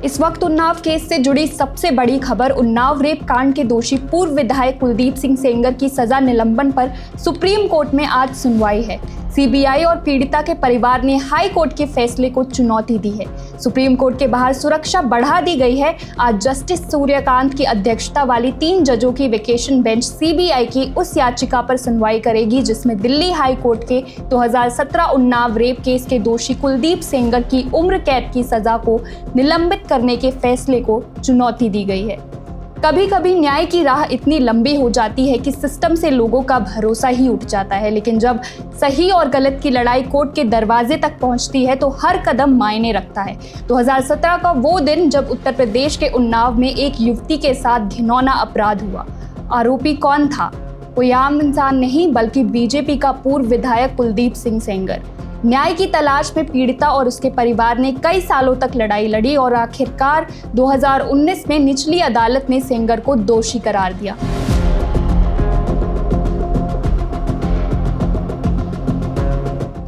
इस वक्त उन्नाव केस से जुड़ी सबसे बड़ी खबर उन्नाव रेप कांड के दोषी पूर्व विधायक कुलदीप सिंह सेंगर की सजा निलंबन पर सुप्रीम कोर्ट में आज सुनवाई है। सीबीआई और पीड़िता के परिवार ने हाई कोर्ट के फैसले को चुनौती दी है। सुप्रीम कोर्ट के बाहर सुरक्षा बढ़ा दी गई है। आज जस्टिस सूर्यकांत की अध्यक्षता वाली 3 जजों की वेकेशन बेंच सीबीआई की उस याचिका पर सुनवाई करेगी जिसमें दिल्ली हाई कोर्ट के 2017 उन्नाव रेप केस के दोषी कुलदीप सेंगर की उम्र कैद की सजा को निलंबित करने के फैसले को चुनौती दी गई है। कभी कभी न्याय की राह इतनी लंबी हो जाती है कि सिस्टम से लोगों का भरोसा ही उठ जाता है, लेकिन जब सही और गलत की लड़ाई कोर्ट के दरवाजे तक पहुंचती है तो हर कदम मायने रखता है। 2017 का वो दिन जब उत्तर प्रदेश के उन्नाव में एक युवती के साथ घिनौना अपराध हुआ। आरोपी कौन था? कोई आम इंसान नहीं बल्कि बीजेपी का पूर्व विधायक कुलदीप सिंह सेंगर। न्याय की तलाश में पीड़िता और उसके परिवार ने कई सालों तक लड़ाई लड़ी और आखिरकार 2019 में निचली अदालत ने सेंगर को दोषी करार दिया।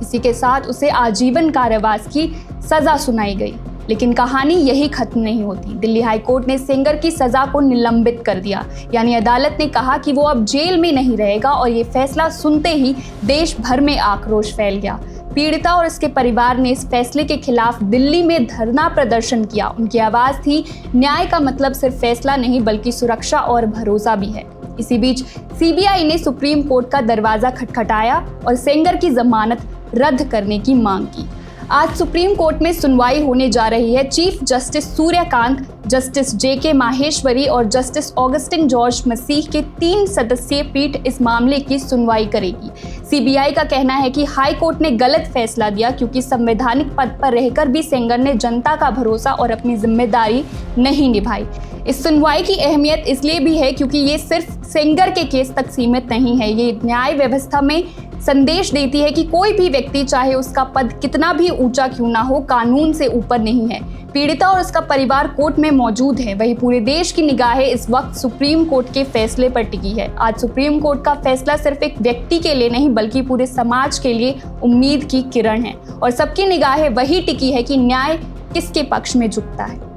इसी के साथ उसे आजीवन कारावास की सजा सुनाई गई। लेकिन कहानी यही खत्म नहीं होती। दिल्ली हाई कोर्ट ने सेंगर की सजा को निलंबित कर दिया, यानी अदालत ने कहा कि वो अब जेल में नहीं रहेगा और ये फैसला सुनते ही देश भर में आक्रोश फैल गया। पीड़िता और उसके परिवार ने इस फैसले के खिलाफ दिल्ली में धरना प्रदर्शन किया। उनकी आवाज थी, न्याय का मतलब सिर्फ फैसला नहीं बल्कि सुरक्षा और भरोसा भी है। इसी बीच सीबीआई ने सुप्रीम कोर्ट का दरवाजा खटखटाया और सेंगर की जमानत रद्द करने की मांग की। आज सुप्रीम कोर्ट में सुनवाई होने जा रही है। चीफ जस्टिस सूर्यकांत, जस्टिस जेके माहेश्वरी और जस्टिस ऑगस्टिन जॉर्ज मसीह के 3 सदस्यीय पीठ इस मामले की सुनवाई करेगी। सीबीआई का कहना है कि हाई कोर्ट ने गलत फैसला दिया क्योंकि संवैधानिक पद पर रहकर भी सेंगर ने जनता का भरोसा और अपनी जिम्मेदारी नहीं निभाई। इस सुनवाई की अहमियत इसलिए भी है क्योंकि ये सिर्फ सेंगर के केस तक सीमित नहीं है। ये न्याय व्यवस्था में संदेश देती है कि कोई भी व्यक्ति, चाहे उसका पद कितना भी ऊंचा क्यों ना हो, कानून से ऊपर नहीं है। पीड़िता और उसका परिवार कोर्ट में मौजूद है, वही पूरे देश की निगाहें इस वक्त सुप्रीम कोर्ट के फैसले पर टिकी है। आज सुप्रीम कोर्ट का फैसला सिर्फ एक व्यक्ति के लिए नहीं बल्कि पूरे समाज के लिए उम्मीद की किरण है और सबकी निगाहें वही टिकी है कि न्याय किसके पक्ष में झुकता है।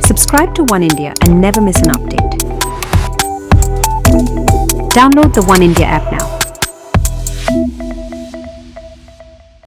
Subscribe to One India and never miss an update. Download the One India app now.